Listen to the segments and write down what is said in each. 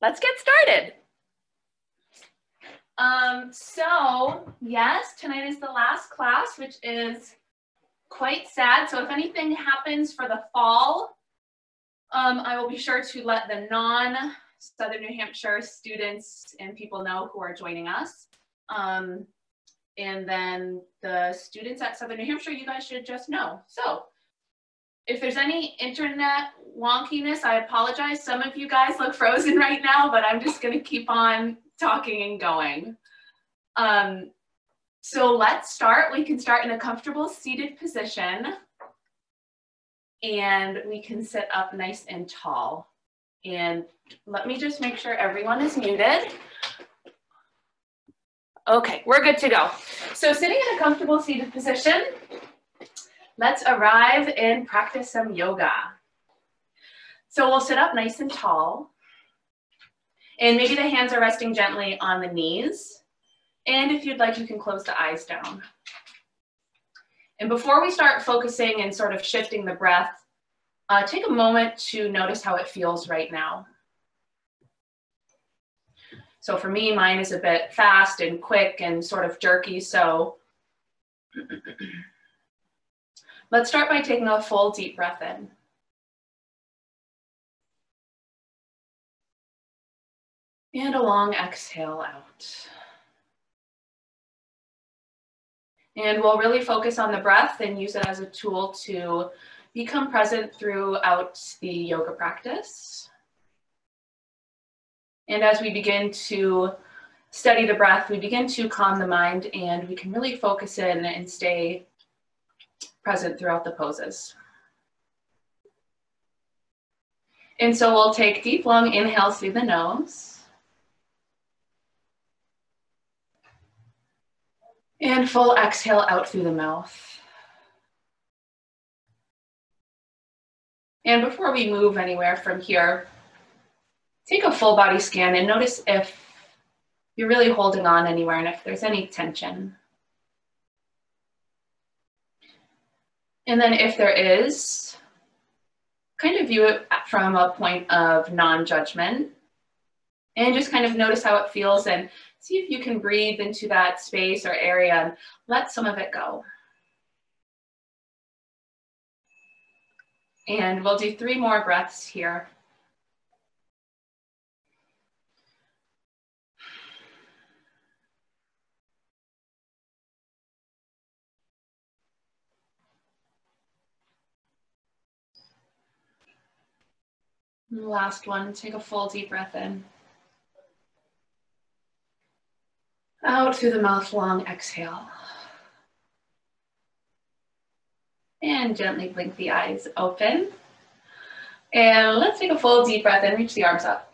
let's get started. So yes, tonight is the last class, which is quite sad. So if anything happens for the fall, I will be sure to let the non-Southern New Hampshire students and people know who are joining us. And then the students at Southern New Hampshire, you guys should just know. So if there's any internet wonkiness, I apologize. Some of you guys look frozen right now, but I'm just gonna keep on talking and going. So let's start. We can start in a comfortable seated position, and we can sit up nice and tall. And let me just make sure everyone is muted. Okay, we're good to go. So sitting in a comfortable seated position, let's arrive and practice some yoga. So we'll sit up nice and tall, and maybe the hands are resting gently on the knees. And if you'd like, you can close the eyes down. And before we start focusing and sort of shifting the breath, take a moment to notice how it feels right now. So for me, mine is a bit fast and quick and sort of jerky, so let's start by taking a full deep breath in. And a long exhale out. And we'll really focus on the breath and use it as a tool to become present throughout the yoga practice. And as we begin to study the breath, we begin to calm the mind, and we can really focus in and stay present throughout the poses. And so we'll take deep, long inhales through the nose. And full exhale out through the mouth. And before we move anywhere from here, take a full body scan and notice if you're really holding on anywhere and if there's any tension. And then if there is, kind of view it from a point of non-judgment and just kind of notice how it feels and see if you can breathe into that space or area and let some of it go. And we'll do 3 more breaths here. And the last one, take a full deep breath in. Out through the mouth, long exhale. And gently blink the eyes open. And let's take a full deep breath in, reach the arms up.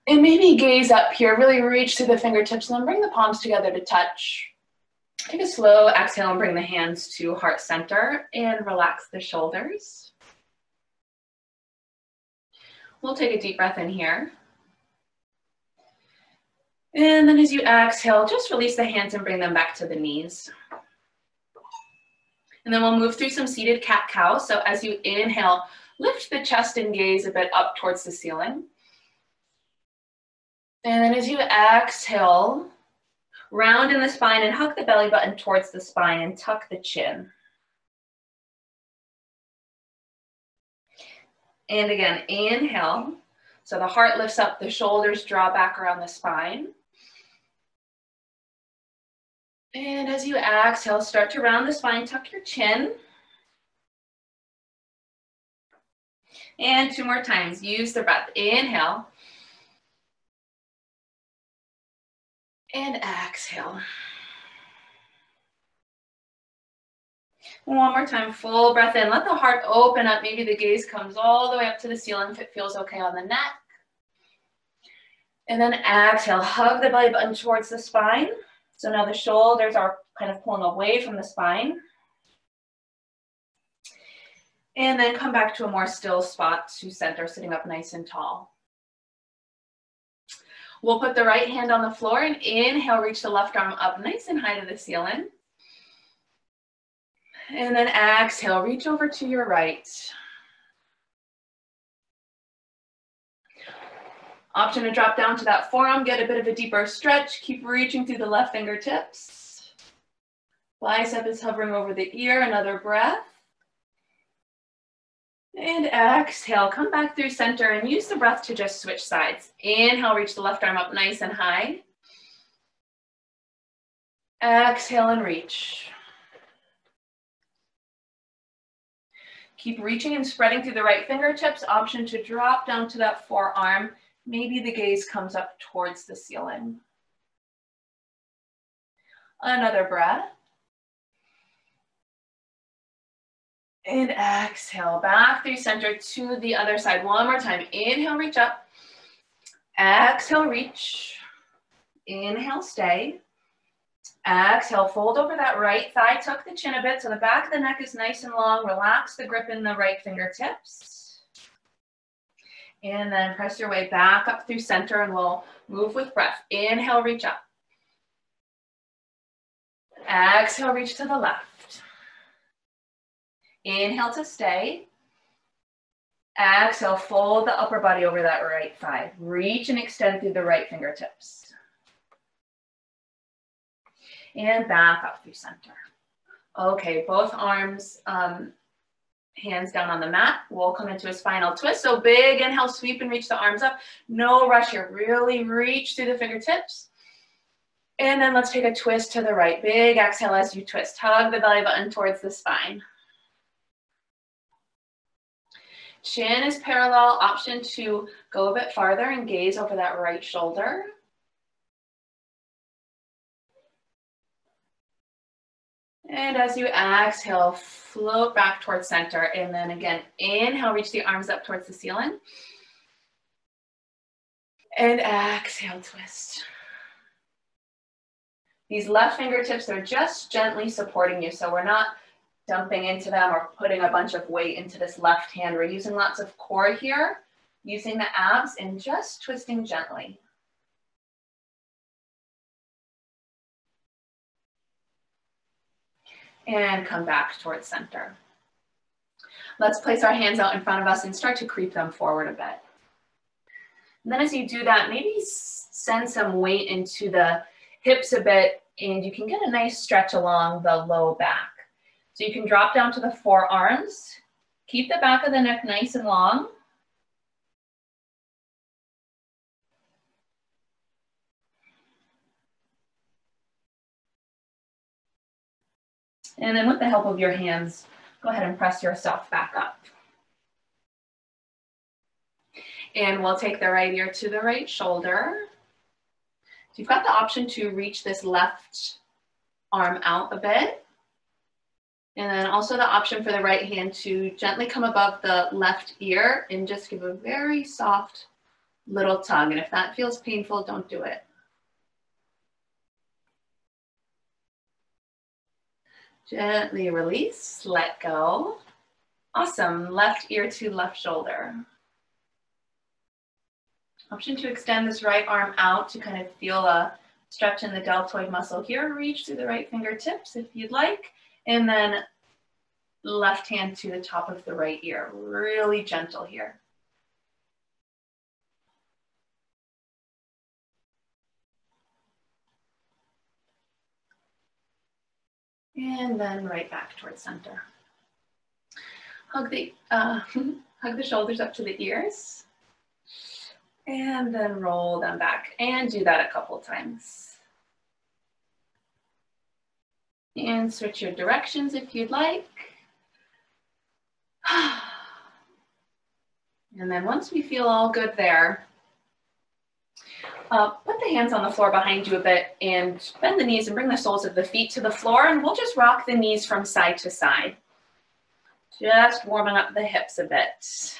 And maybe gaze up here, really reach through the fingertips and then bring the palms together to touch. Take a slow exhale and bring the hands to heart center and relax the shoulders. We'll take a deep breath in here. And then as you exhale, just release the hands and bring them back to the knees. And then we'll move through some seated cat-cow. So as you inhale, lift the chest and gaze a bit up towards the ceiling. And then as you exhale, round in the spine and hug the belly button towards the spine and tuck the chin. And again, inhale. So the heart lifts up, the shoulders draw back around the spine. And as you exhale, start to round the spine, tuck your chin. And 2 more times, use the breath. Inhale. And exhale. One more time, full breath in. Let the heart open up. Maybe the gaze comes all the way up to the ceiling if it feels okay on the neck. And then exhale, hug the belly button towards the spine. So now the shoulders are kind of pulling away from the spine. And then come back to a more still spot to center, sitting up nice and tall. We'll put the right hand on the floor and inhale, reach the left arm up nice and high to the ceiling. And then exhale, reach over to your right. Option to drop down to that forearm, get a bit of a deeper stretch. Keep reaching through the left fingertips. Bicep is hovering over the ear, another breath. And exhale, come back through center and use the breath to just switch sides. Inhale, reach the left arm up nice and high. Exhale and reach. Keep reaching and spreading through the right fingertips. Option to drop down to that forearm. Maybe the gaze comes up towards the ceiling. Another breath. And exhale, back through center to the other side. One more time. Inhale, reach up. Exhale, reach. Inhale, stay. Exhale, fold over that right thigh. Tuck the chin a bit so the back of the neck is nice and long. Relax the grip in the right fingertips. And then press your way back up through center and we'll move with breath. Inhale, reach up. Exhale, reach to the left. Inhale to stay. Exhale, fold the upper body over that right thigh. Reach and extend through the right fingertips. And back up through center. Okay, both arms, hands down on the mat. We'll come into a spinal twist. So big inhale, sweep and reach the arms up. No rush here. Really reach through the fingertips. And then let's take a twist to the right. Big exhale as you twist. Hug the belly button towards the spine. Chin is parallel. Option to go a bit farther and gaze over that right shoulder. And as you exhale, float back towards center. And then again, inhale, reach the arms up towards the ceiling. And exhale, twist. These left fingertips are just gently supporting you. So we're not dumping into them or putting a bunch of weight into this left hand. We're using lots of core here, using the abs and just twisting gently. And come back towards center. Let's place our hands out in front of us and start to creep them forward a bit. And then as you do that, maybe send some weight into the hips a bit and you can get a nice stretch along the low back. So you can drop down to the forearms, keep the back of the neck nice and long. And then with the help of your hands, go ahead and press yourself back up. And we'll take the right ear to the right shoulder. So you've got the option to reach this left arm out a bit. And then also the option for the right hand to gently come above the left ear and just give a very soft little tug. And if that feels painful, don't do it. Gently release, let go. Awesome, left ear to left shoulder. Option to extend this right arm out to kind of feel a stretch in the deltoid muscle here. Reach through the right fingertips if you'd like. And then left hand to the top of the right ear. Really gentle here. And then right back towards center. Hug the shoulders up to the ears. And then roll them back. And do that a couple times. And switch your directions if you'd like. And then once we feel all good there, put the hands on the floor behind you a bit and bend the knees and bring the soles of the feet to the floor, and we'll just rock the knees from side to side. Just warming up the hips a bit.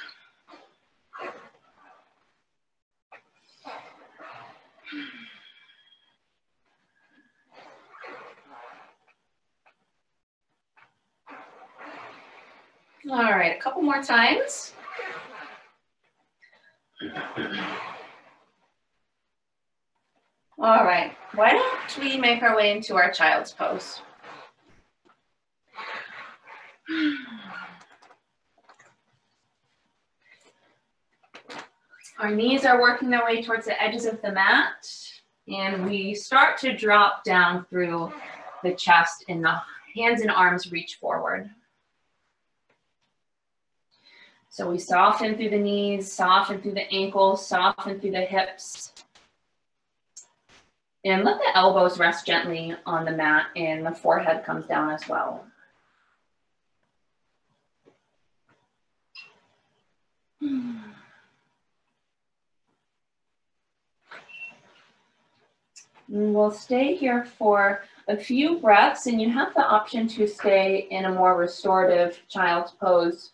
All right, a couple more times. All right, why don't we make our way into our child's pose? Our knees are working their way towards the edges of the mat, and we start to drop down through the chest, and the hands and arms reach forward. So we soften through the knees, soften through the ankles, soften through the hips. And let the elbows rest gently on the mat, and the forehead comes down as well. And we'll stay here for a few breaths, and you have the option to stay in a more restorative child's pose.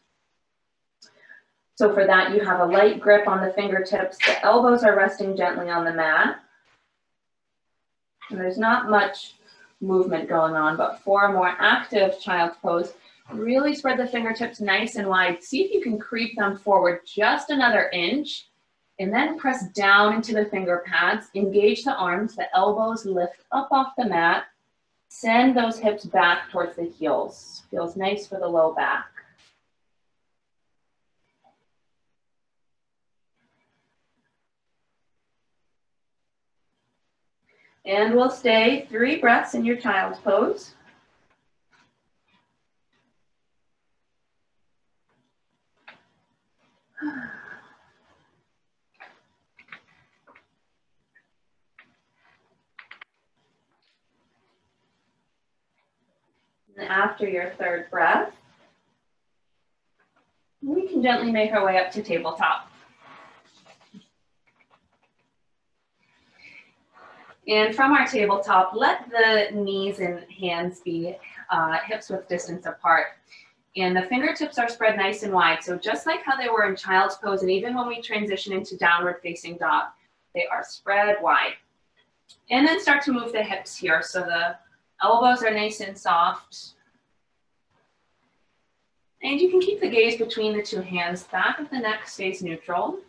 So for that, you have a light grip on the fingertips. The elbows are resting gently on the mat. And there's not much movement going on, but for a more active child's pose, really spread the fingertips nice and wide. See if you can creep them forward just another inch, and then press down into the finger pads. Engage the arms, the elbows lift up off the mat. Send those hips back towards the heels. Feels nice for the low back. And we'll stay 3 breaths in your child's pose. And after your 3rd breath, we can gently make our way up to tabletop. And from our tabletop, let the knees and hands be hips width distance apart. And the fingertips are spread nice and wide. So just like how they were in child's pose, and even when we transition into downward facing dog, they are spread wide. And then start to move the hips here. So the elbows are nice and soft. And you can keep the gaze between the 2 hands. Back of the neck stays neutral.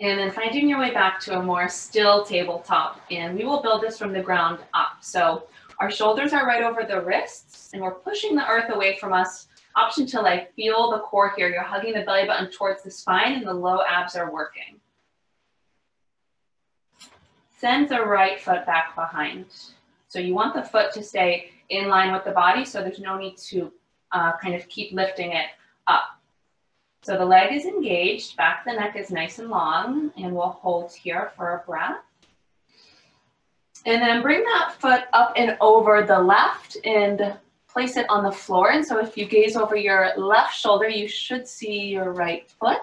And then finding your way back to a more still tabletop. And we will build this from the ground up. So our shoulders are right over the wrists, and we're pushing the earth away from us. Option to like feel the core here. You're hugging the belly button towards the spine, and the low abs are working. Send the right foot back behind. So you want the foot to stay in line with the body, so there's no need to kind of keep lifting it up. So the leg is engaged, back of the neck is nice and long, and we'll hold here for a breath. And then bring that foot up and over the left and place it on the floor. And so if you gaze over your left shoulder, you should see your right foot.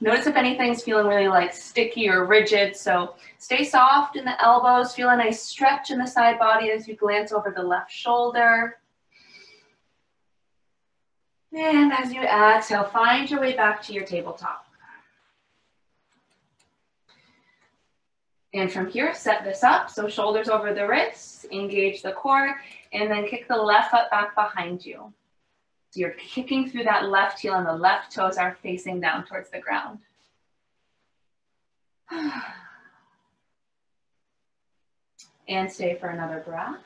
Notice if anything's feeling really like sticky or rigid. So stay soft in the elbows, feel a nice stretch in the side body as you glance over the left shoulder. And as you exhale, find your way back to your tabletop. And from here, set this up. So shoulders over the wrists, engage the core, and then kick the left foot back behind you. So you're kicking through that left heel, and the left toes are facing down towards the ground. And stay for another breath.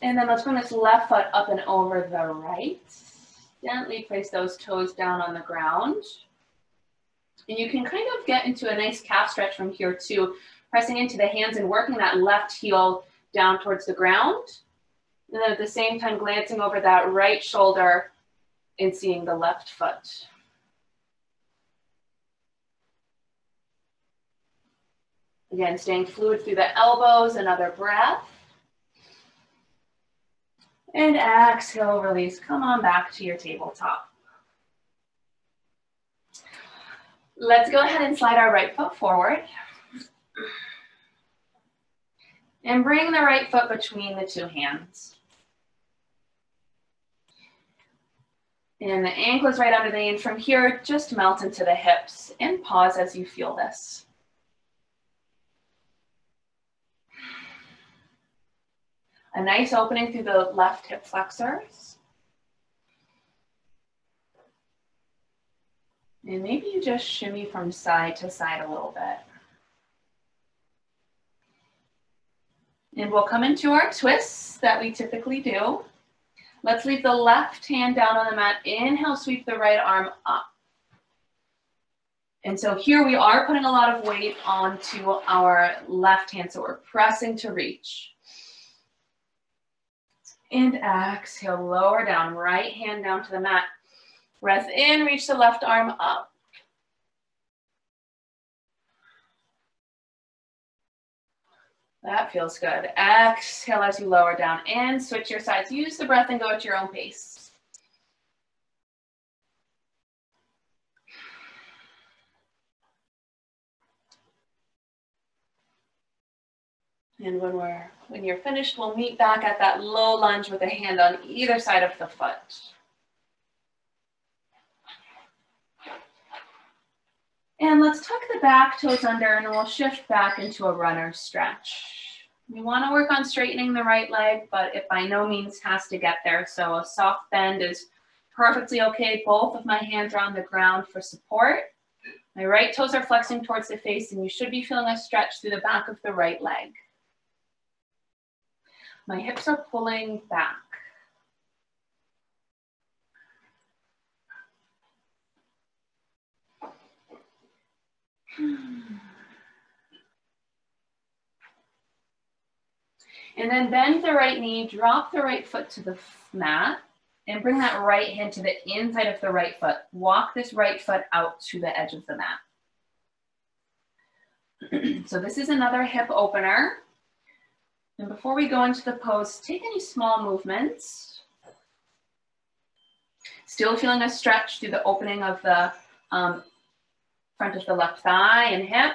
And then let's bring this left foot up and over the right. Gently place those toes down on the ground. And you can kind of get into a nice calf stretch from here too, pressing into the hands and working that left heel down towards the ground. And then at the same time, glancing over that right shoulder and seeing the left foot. Again, staying fluid through the elbows, another breath. And exhale, release. Come on back to your tabletop. Let's go ahead and slide our right foot forward. And bring the right foot between the 2 hands. And the ankle is right under the knee. And from here, just melt into the hips and pause as you feel this. A nice opening through the left hip flexors. And maybe you just shimmy from side to side a little bit. And we'll come into our twists that we typically do. Let's leave the left hand down on the mat. Inhale, sweep the right arm up. And so here we are putting a lot of weight onto our left hand, so we're pressing to reach. And exhale, lower down, right hand down to the mat. Breath in, reach the left arm up. That feels good. Exhale as you lower down and switch your sides. Use the breath and go at your own pace. And when you're finished, we'll meet back at that low lunge with a hand on either side of the foot. And let's tuck the back toes under and we'll shift back into a runner stretch. We want to work on straightening the right leg, but it by no means has to get there. So a soft bend is perfectly okay. Both of my hands are on the ground for support. My right toes are flexing towards the face and you should be feeling a stretch through the back of the right leg. My hips are pulling back. And then bend the right knee, drop the right foot to the mat, and bring that right hand to the inside of the right foot. Walk this right foot out to the edge of the mat. So this is another hip opener. And before we go into the pose, take any small movements. Still feeling a stretch through the opening of the front of the left thigh and hip.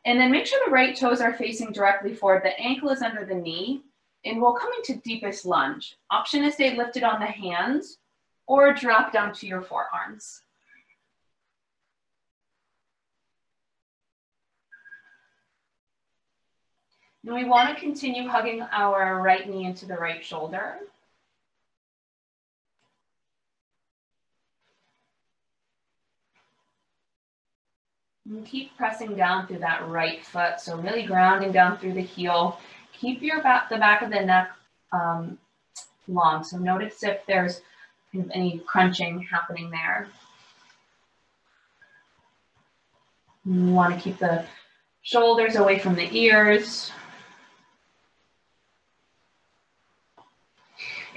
And then make sure the right toes are facing directly forward. The ankle is under the knee. And we'll come into deepest lunge. Option is stay lifted on the hands or drop down to your forearms. And we want to continue hugging our right knee into the right shoulder. And keep pressing down through that right foot. So really grounding down through the heel. Keep the back of the neck long. So notice if there's any crunching happening there. You want to keep the shoulders away from the ears.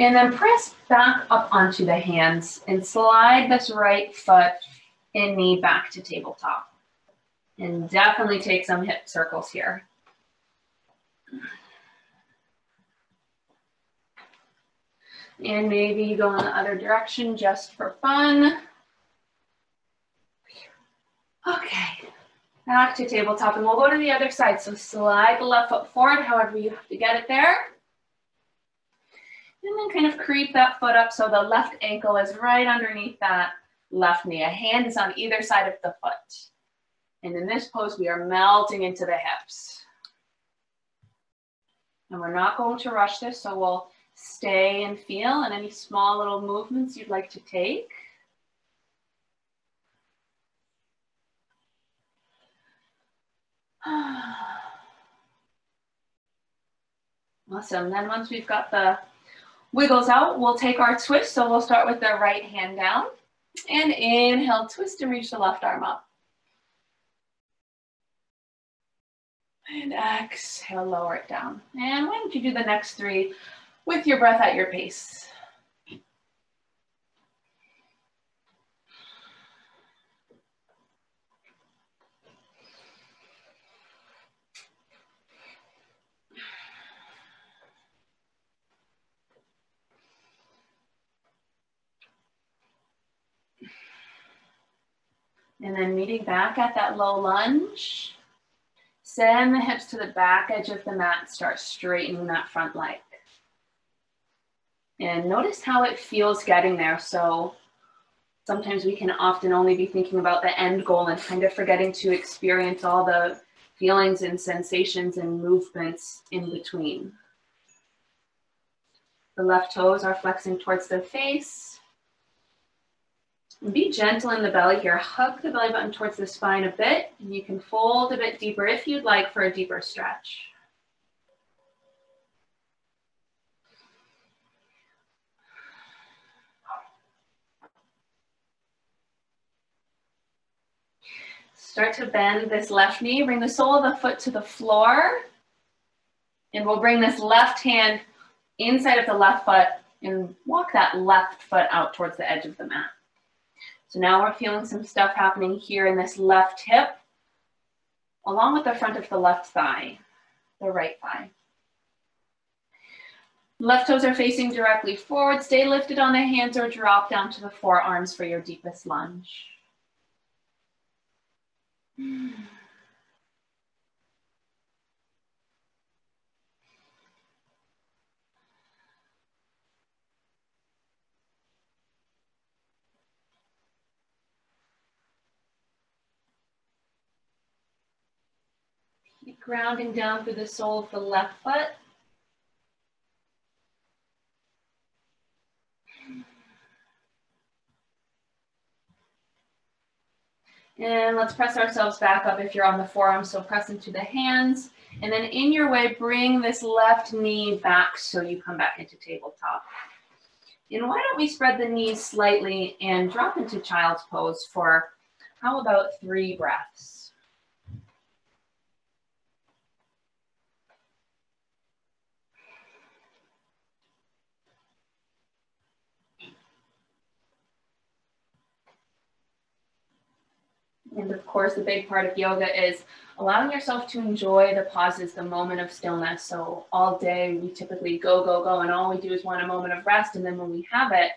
And then press back up onto the hands and slide this right foot and knee back to tabletop. And definitely take some hip circles here. And maybe you go in the other direction just for fun. Okay, back to tabletop and we'll go to the other side. So slide the left foot forward, however you have to get it there. And then kind of creep that foot up so the left ankle is right underneath that left knee. A hand is on either side of the foot. And in this pose, we are melting into the hips. And we're not going to rush this, so we'll stay and feel, and any small little movements you'd like to take. Awesome. Then once we've got the wiggles out, we'll take our twist. So we'll start with the right hand down. And inhale, twist and reach the left arm up. And exhale, lower it down. And why don't you do the next three with your breath at your pace. And then meeting back at that low lunge. Send the hips to the back edge of the mat. Start straightening that front leg. And notice how it feels getting there. So sometimes we can often only be thinking about the end goal and kind of forgetting to experience all the feelings and sensations and movements in between. The left toes are flexing towards the face. And be gentle in the belly here. Hug the belly button towards the spine a bit. And you can fold a bit deeper if you'd like for a deeper stretch. Start to bend this left knee. Bring the sole of the foot to the floor. And we'll bring this left hand inside of the left foot and walk that left foot out towards the edge of the mat. So now we're feeling some stuff happening here in this left hip, along with the front of the left thigh, the right thigh. Left toes are facing directly forward. Stay lifted on the hands or drop down to the forearms for your deepest lunge. Keep grounding down through the sole of the left foot. And let's press ourselves back up if you're on the forearms, so press into the hands. And then in your way, bring this left knee back so you come back into tabletop. And why don't we spread the knees slightly and drop into child's pose for, how about 3 breaths? And of course, the big part of yoga is allowing yourself to enjoy the pauses, the moment of stillness. So all day we typically go, go, go, and all we do is want a moment of rest. And then when we have it,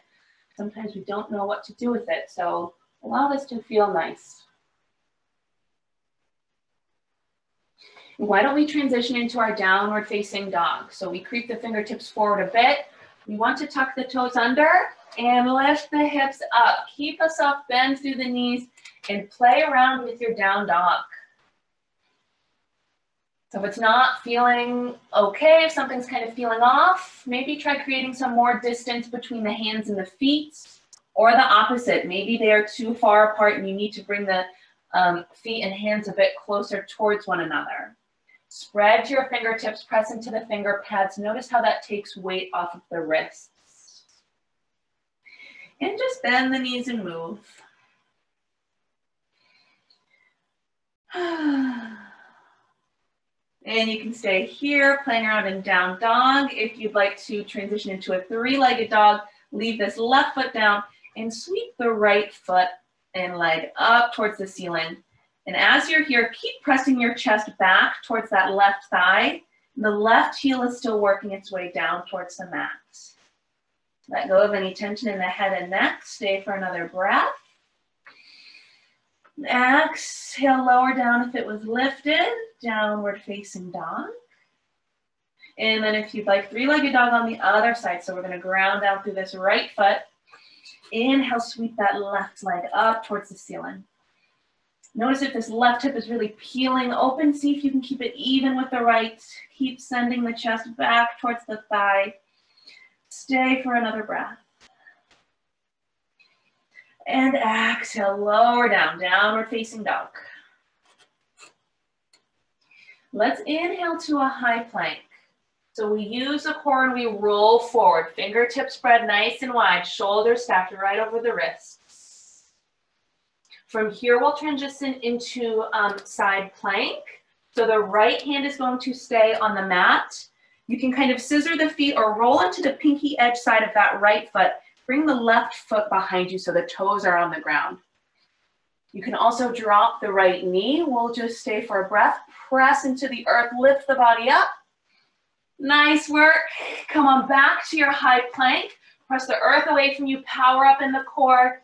sometimes we don't know what to do with it. So allow this to feel nice. And why don't we transition into our downward facing dog? So we creep the fingertips forward a bit. We want to tuck the toes under and lift the hips up. Keep us up, bend through the knees, and play around with your down dog. So if it's not feeling okay, if something's kind of feeling off, maybe try creating some more distance between the hands and the feet, or the opposite. Maybe they're too far apart and you need to bring the feet and hands a bit closer towards one another. Spread your fingertips, press into the finger pads. Notice how that takes weight off of the wrists. And just bend the knees and move. And you can stay here playing around in down dog. If you'd like to transition into a 3-legged dog, leave this left foot down and sweep the right foot and leg up towards the ceiling. And as you're here, keep pressing your chest back towards that left thigh. The left heel is still working its way down towards the mat. Let go of any tension in the head and neck. Stay for another breath. Exhale, lower down if it was lifted. Downward facing dog. And then if you'd like 3-legged dog on the other side. So we're going to ground down through this right foot. Inhale, sweep that left leg up towards the ceiling. Notice if this left hip is really peeling open. See if you can keep it even with the right. Keep sending the chest back towards the thigh. Stay for another breath. And exhale, lower down, downward facing dog. Let's inhale to a high plank. So we use the core and we roll forward. Fingertips spread nice and wide, shoulders stacked right over the wrists. From here, we'll transition into side plank. So the right hand is going to stay on the mat. You can kind of scissor the feet or roll into the pinky edge side of that right foot. Bring the left foot behind you so the toes are on the ground. You can also drop the right knee. We'll just stay for a breath. Press into the earth, lift the body up. Nice work. Come on back to your high plank. Press the earth away from you, power up in the core.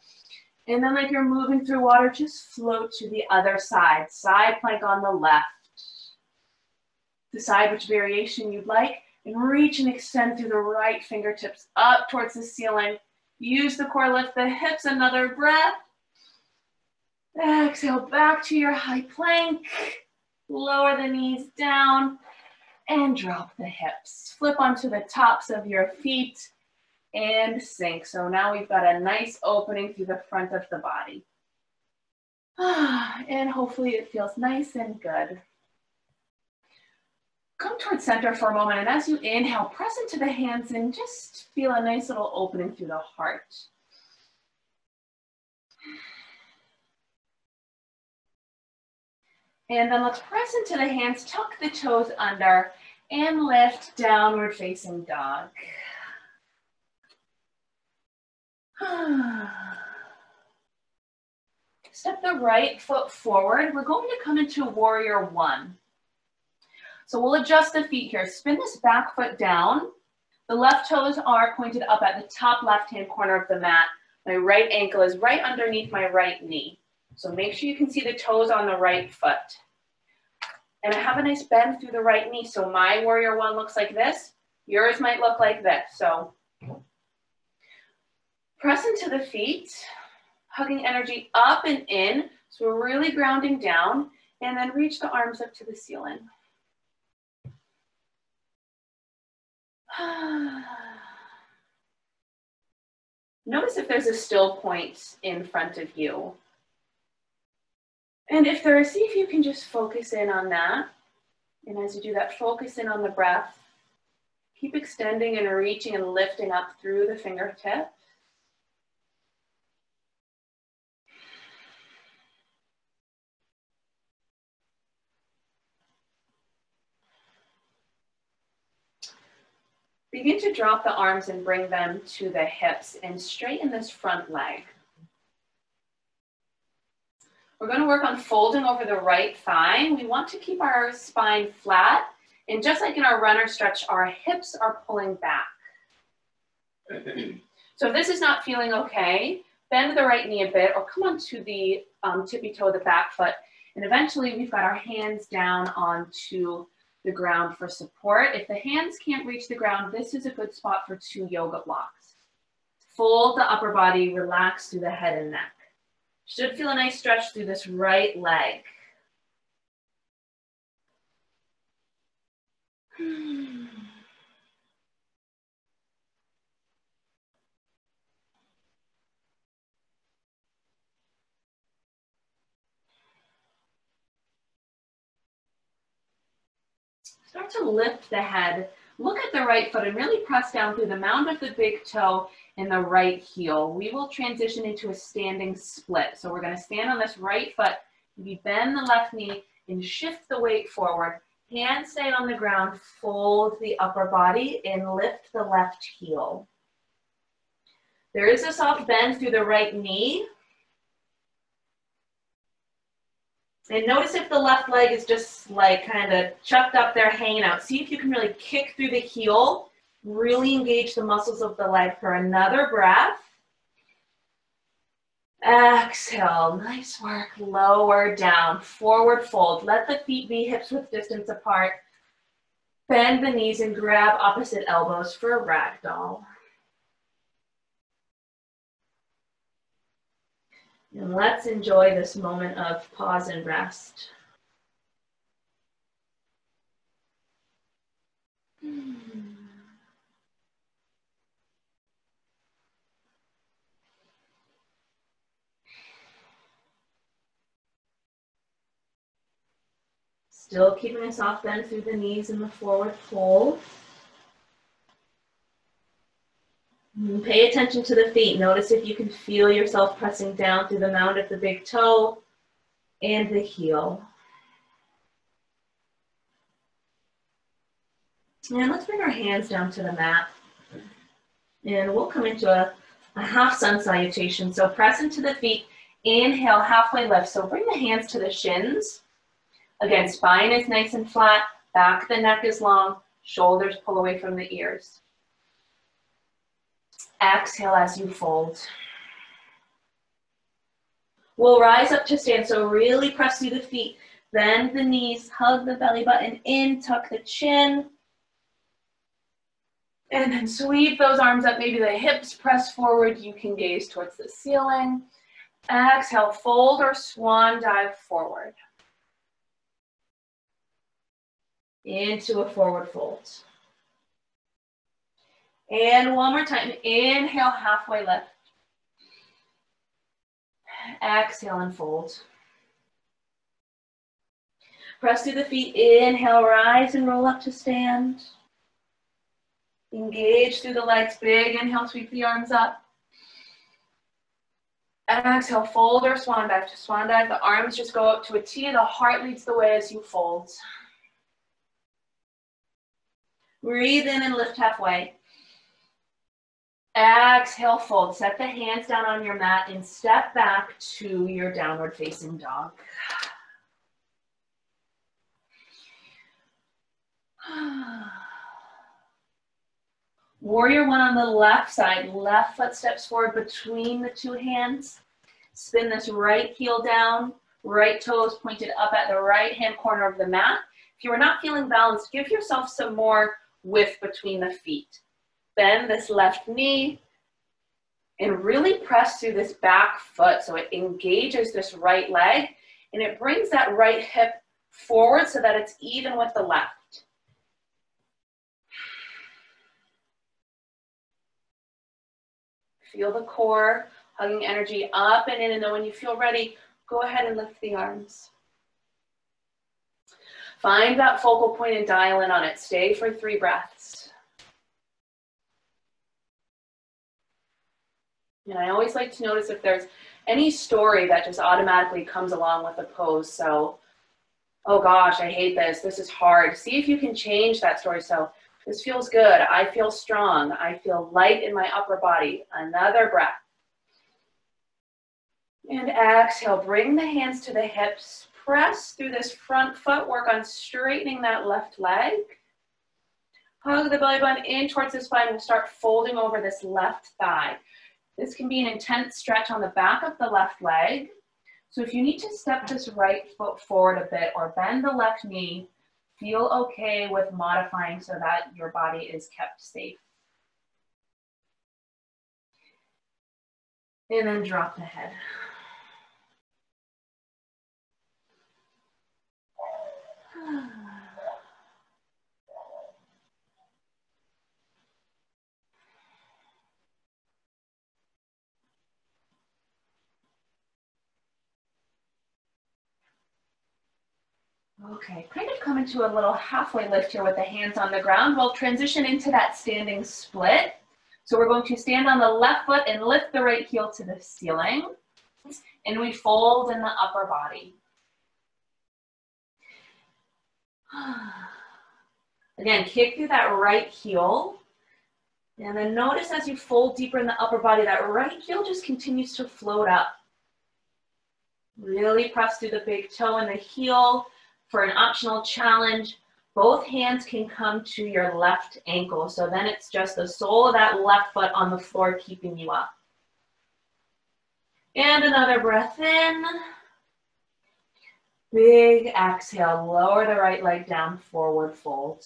And then like you're moving through water, just float to the other side. Side plank on the left. Decide which variation you'd like and reach and extend through the right fingertips up towards the ceiling. Use the core, lift the hips, another breath. Exhale, back to your high plank. Lower the knees down and drop the hips. Flip onto the tops of your feet and sink. So now we've got a nice opening through the front of the body. And hopefully it feels nice and good. Come towards center for a moment, and as you inhale, press into the hands and just feel a nice little opening through the heart. And then let's press into the hands, tuck the toes under, and lift downward facing dog. Step the right foot forward. We're going to come into warrior one. So we'll adjust the feet here. Spin this back foot down. The left toes are pointed up at the top left-hand corner of the mat. My right ankle is right underneath my right knee. So make sure you can see the toes on the right foot. And I have a nice bend through the right knee. So my warrior one looks like this. Yours might look like this. So press into the feet, hugging energy up and in. So we're really grounding down, and then reach the arms up to the ceiling. Notice if there's a still point in front of you. And if there is, see if you can just focus in on that. And as you do that, focus in on the breath. Keep extending and reaching and lifting up through the fingertips. Begin to drop the arms and bring them to the hips and straighten this front leg. We're going to work on folding over the right thigh. We want to keep our spine flat. And just like in our runner stretch, our hips are pulling back. So if this is not feeling okay, bend the right knee a bit or come onto the tippy toe, the back foot. And eventually we've got our hands down onto the ground for support. If the hands can't reach the ground, this is a good spot for 2 yoga blocks. Fold the upper body, relax through the head and neck. Should feel a nice stretch through this right leg. Start to lift the head. Look at the right foot and really press down through the mound of the big toe and the right heel. We will transition into a standing split. So we're going to stand on this right foot. We bend the left knee and shift the weight forward. Hands stay on the ground, fold the upper body and lift the left heel. There is a soft bend through the right knee. And notice if the left leg is just like kind of chucked up there, hanging out. See if you can really kick through the heel, really engage the muscles of the leg for another breath. Exhale, nice work, lower down, forward fold. Let the feet be hips width distance apart. Bend the knees and grab opposite elbows for a ragdoll. And let's enjoy this moment of pause and rest. Still keeping a soft bend through the knees in the forward fold. Pay attention to the feet. Notice if you can feel yourself pressing down through the mound of the big toe and the heel. And let's bring our hands down to the mat. And we'll come into a half sun salutation. So press into the feet, inhale, halfway lift. So bring the hands to the shins. Again, spine is nice and flat, back of the neck is long, shoulders pull away from the ears. Exhale as you fold. We'll rise up to stand, so really press through the feet. Bend the knees, hug the belly button in, tuck the chin. And then sweep those arms up, maybe the hips press forward, you can gaze towards the ceiling. Exhale, fold or swan dive forward. Into a forward fold. And one more time. Inhale, halfway lift. Exhale and fold. Press through the feet. Inhale, rise and roll up to stand. Engage through the legs. Big inhale, sweep the arms up. Exhale, fold or swan dive. To swan dive, the arms just go up to a T. The heart leads the way as you fold. Breathe in and lift halfway. Exhale, fold. Set the hands down on your mat and step back to your downward facing dog. Warrior one on the left side. Left foot steps forward between the two hands. Spin this right heel down. Right toes pointed up at the right hand corner of the mat. If you are not feeling balanced, give yourself some more width between the feet. Bend this left knee and really press through this back foot so it engages this right leg and it brings that right hip forward so that it's even with the left. Feel the core, hugging energy up and in, and then when you feel ready, go ahead and lift the arms. Find that focal point and dial in on it. Stay for 3 breaths. And I always like to notice if there's any story that just automatically comes along with the pose. So, oh gosh, I hate this. This is hard. See if you can change that story. So, this feels good. I feel strong. I feel light in my upper body. Another breath. And exhale. Bring the hands to the hips. Press through this front foot. Work on straightening that left leg. Hug the belly button in towards the spine. We'll start folding over this left thigh. This can be an intense stretch on the back of the left leg. So if you need to step this right foot forward a bit or bend the left knee, feel okay with modifying so that your body is kept safe. And then drop the head. Okay, kind of come into a little halfway lift here with the hands on the ground. We'll transition into that standing split. So we're going to stand on the left foot and lift the right heel to the ceiling. And we fold in the upper body. Again, kick through that right heel. And then notice as you fold deeper in the upper body, that right heel just continues to float up. Really press through the big toe and the heel. For an optional challenge, both hands can come to your left ankle. So then it's just the sole of that left foot on the floor keeping you up. And another breath in. Big exhale, lower the right leg down, forward fold.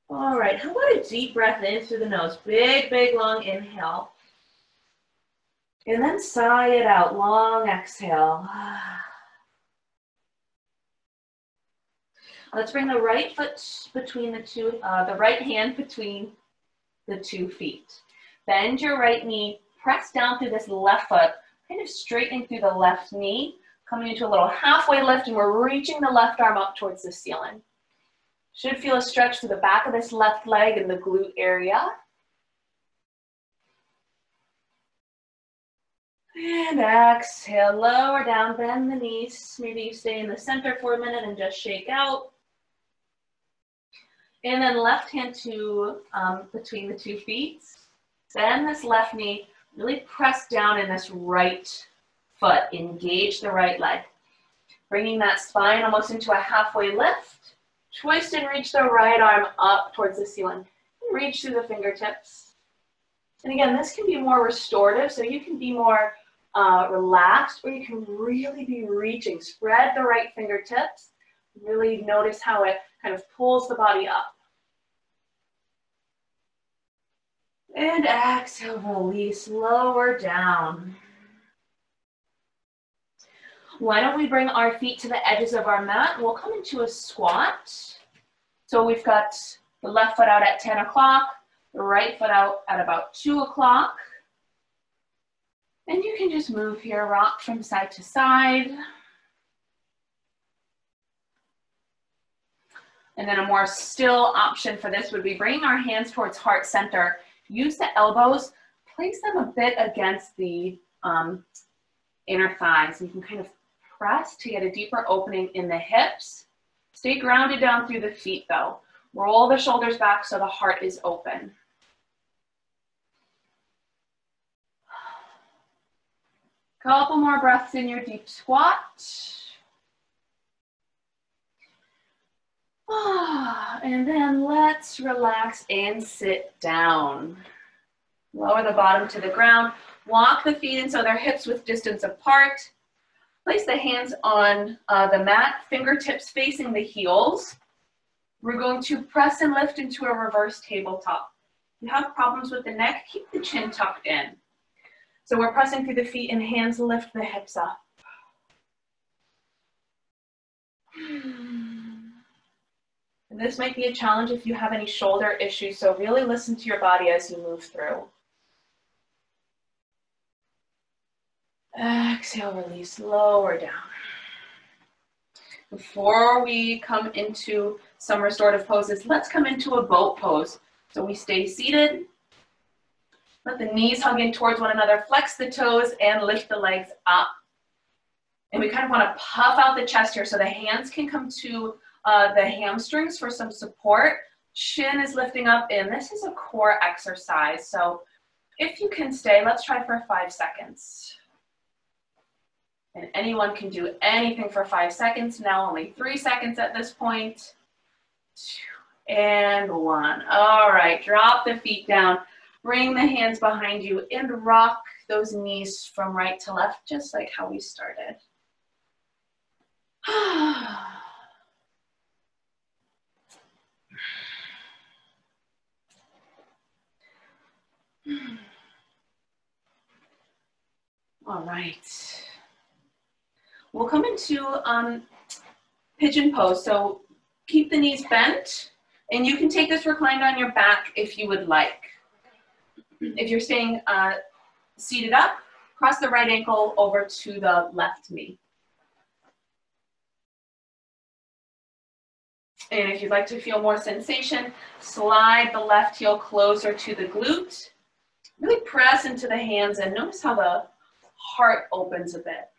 All right, how about a deep breath in through the nose? Big, big, long inhale. And then sigh it out, long exhale. Let's bring the right foot between the two, the right hand between the 2 feet. Bend your right knee, press down through this left foot, kind of straightening through the left knee, coming into a little halfway lift, and we're reaching the left arm up towards the ceiling. Should feel a stretch through the back of this left leg and the glute area. And exhale, lower down, bend the knees. Maybe you stay in the center for a minute and just shake out. And then left hand to between the 2 feet. Bend this left knee, really press down in this right foot. Engage the right leg. Bringing that spine almost into a halfway lift. Twist and reach the right arm up towards the ceiling. Reach through the fingertips. And again, this can be more restorative, so you can be more relaxed, or you can really be reaching. Spread the right fingertips. Really notice how it kind of pulls the body up. And exhale, release, lower down. Why don't we bring our feet to the edges of our mat? We'll come into a squat. So we've got the left foot out at 10 o'clock, the right foot out at about 2 o'clock. And you can just move here, rock from side to side. And then a more still option for this would be bringing our hands towards heart center. Use the elbows, place them a bit against the inner thighs. You can kind of press to get a deeper opening in the hips. Stay grounded down through the feet though. Roll the shoulders back so the heart is open. Couple more breaths in your deep squat. And then let's relax and sit down. Lower the bottom to the ground. Walk the feet in so they're hips width distance apart. Place the hands on the mat, fingertips facing the heels. We're going to press and lift into a reverse tabletop. If you have problems with the neck, keep the chin tucked in. So we're pressing through the feet and hands lift the hips up. And this might be a challenge if you have any shoulder issues, so really listen to your body as you move through. Exhale, release, lower down. Before we come into some restorative poses, let's come into a boat pose. So we stay seated, let the knees hug in towards one another, flex the toes and lift the legs up. And we kind of want to puff out the chest here so the hands can come to the hamstrings for some support. Chin is lifting up and this is a core exercise. So if you can stay, let's try for 5 seconds. And anyone can do anything for 5 seconds. Now only 3 seconds at this point. 2 and 1. All right, drop the feet down. Bring the hands behind you and rock those knees from right to left, just like how we started. All right. We'll come into pigeon pose. So keep the knees bent, and you can take this reclined on your back if you would like. If you're staying seated up, cross the right ankle over to the left knee. And if you'd like to feel more sensation, slide the left heel closer to the glute. Really press into the hands and notice how the heart opens a bit.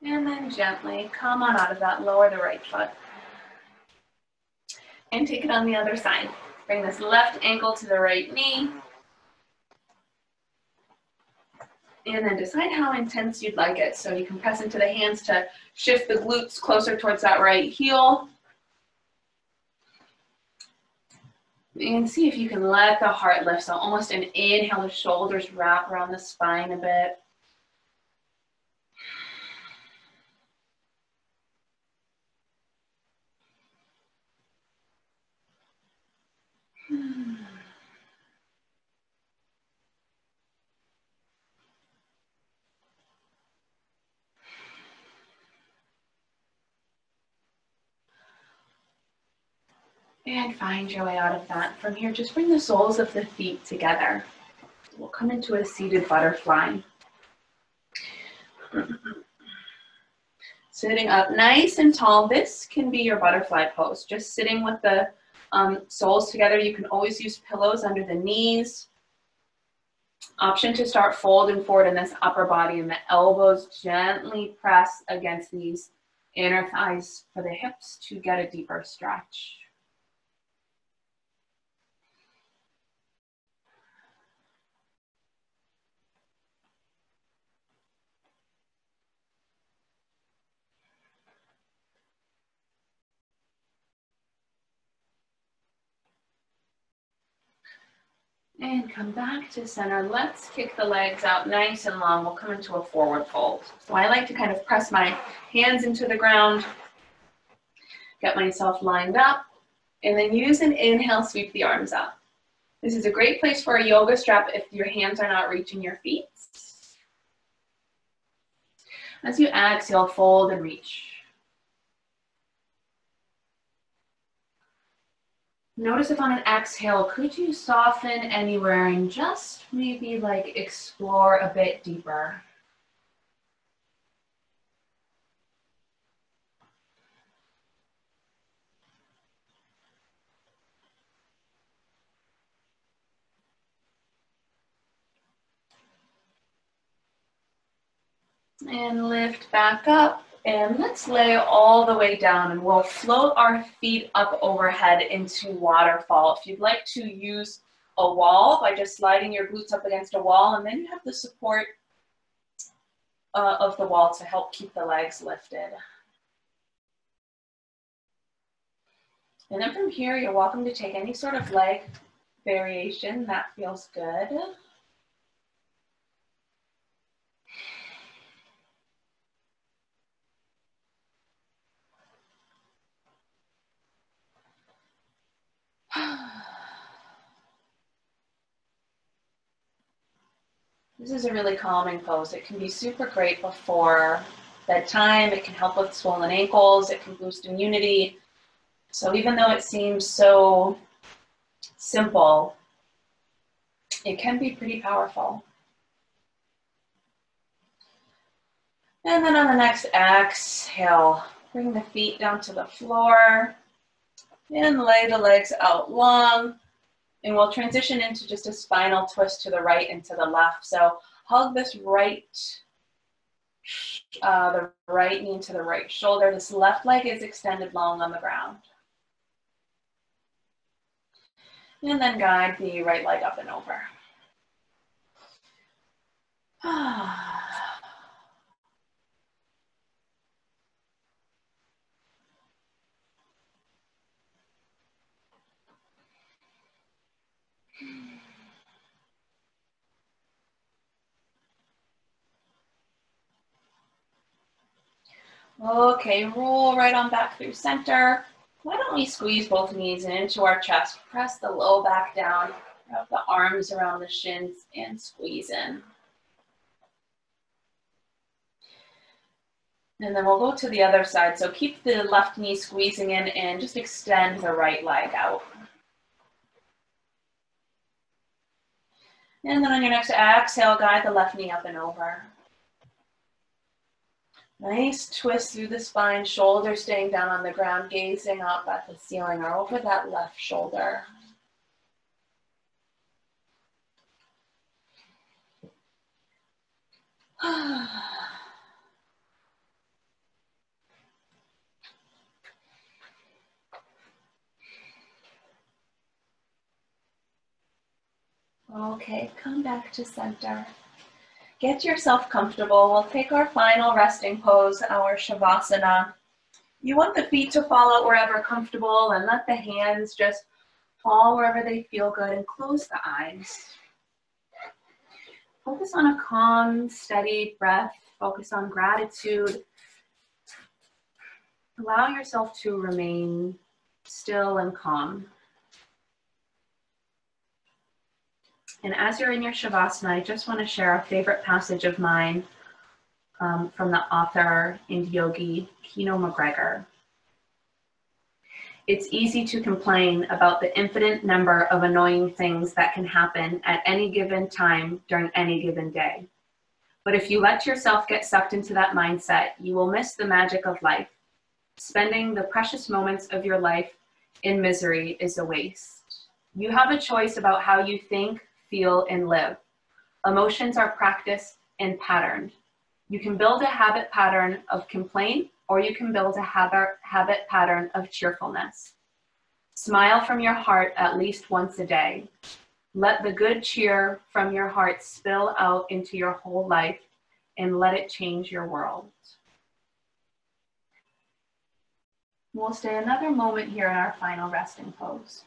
And then gently come on out of that, lower the right foot. And take it on the other side. Bring this left ankle to the right knee. And then decide how intense you'd like it. So you can press into the hands to shift the glutes closer towards that right heel. And see if you can let the heart lift. So almost an inhale, the shoulders wrap around the spine a bit. And find your way out of that. From here, just bring the soles of the feet together. We'll come into a seated butterfly. Sitting up nice and tall. This can be your butterfly pose. Just sitting with the soles together. You can always use pillows under the knees. Option to start folding forward in this upper body, and the elbows gently press against these inner thighs for the hips to get a deeper stretch. And come back to center. Let's kick the legs out nice and long. We'll come into a forward fold. So I like to kind of press my hands into the ground, get myself lined up, and then use an inhale, sweep the arms up. This is a great place for a yoga strap if your hands are not reaching your feet. As you exhale, fold and reach. Notice if on an exhale, could you soften anywhere and just maybe like explore a bit deeper? And lift back up. And let's lay all the way down and we'll float our feet up overhead into waterfall. If you'd like to use a wall by just sliding your glutes up against a wall, and then you have the support of the wall to help keep the legs lifted. And then from here, you're welcome to take any sort of leg variation that feels good. This is a really calming pose. It can be super great before bedtime. It can help with swollen ankles. It can boost immunity. So even though it seems so simple, it can be pretty powerful. And then on the next exhale, bring the feet down to the floor and lay the legs out long. And we'll transition into just a spinal twist to the right and to the left. So hug this the right knee into the right shoulder. This left leg is extended long on the ground. And then guide the right leg up and over. Okay, roll right on back through center. Why don't we squeeze both knees into our chest, press the low back down, wrap the arms around the shins and squeeze in. And then we'll go to the other side. So keep the left knee squeezing in and just extend the right leg out. And then on your next exhale, guide the left knee up and over. Nice twist through the spine, shoulders staying down on the ground, gazing up at the ceiling or over that left shoulder. Okay, come back to center. Get yourself comfortable. We'll take our final resting pose, our Shavasana. You want the feet to fall out wherever comfortable and let the hands just fall wherever they feel good and close the eyes. Focus on a calm, steady breath. Focus on gratitude. Allow yourself to remain still and calm. And as you're in your Shavasana, I just want to share a favorite passage of mine from the author and yogi, Kino McGregor. It's easy to complain about the infinite number of annoying things that can happen at any given time during any given day. But if you let yourself get sucked into that mindset, you will miss the magic of life. Spending the precious moments of your life in misery is a waste. You have a choice about how you think, feel, and live. Emotions are practiced and patterned. You can build a habit pattern of complaint, or you can build a habit pattern of cheerfulness. Smile from your heart at least once a day. Let the good cheer from your heart spill out into your whole life and let it change your world. We'll stay another moment here in our final resting pose.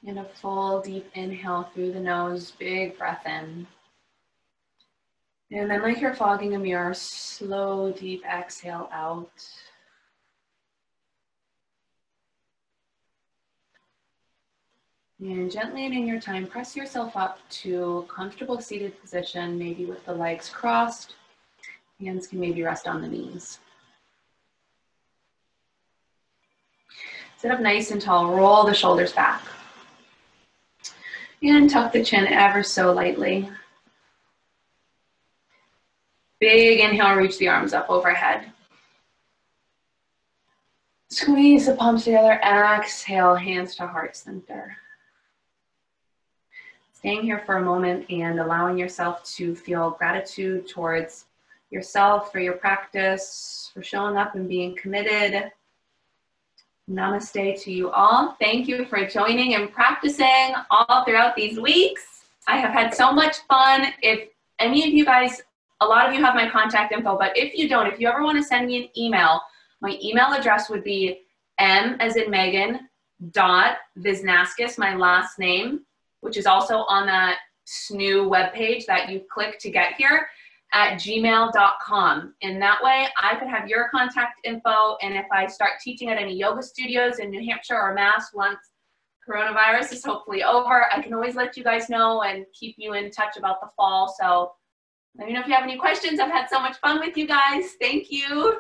And a full deep inhale through the nose, big breath in. And then like you're fogging a mirror, slow, deep exhale out. And gently and in your time, press yourself up to a comfortable seated position, maybe with the legs crossed. Hands can maybe rest on the knees. Sit up nice and tall, roll the shoulders back. And tuck the chin ever so lightly. Big inhale, reach the arms up overhead. Squeeze the palms together, exhale, hands to heart center. Staying here for a moment and allowing yourself to feel gratitude towards yourself for your practice, for showing up and being committed. Namaste to you all. Thank you for joining and practicing all throughout these weeks. I have had so much fun. If any of you guys, a lot of you have my contact info, but if you don't, if you ever want to send me an email, my email address would be M as in Megan, .Visnaskis, my last name, which is also on that SNU webpage that you click to get here, at gmail.com. And that way I could have your contact info. And if I start teaching at any yoga studios in New Hampshire or Mass once coronavirus is hopefully over, I can always let you guys know and keep you in touch about the fall. So let me know if you have any questions. I've had so much fun with you guys. Thank you.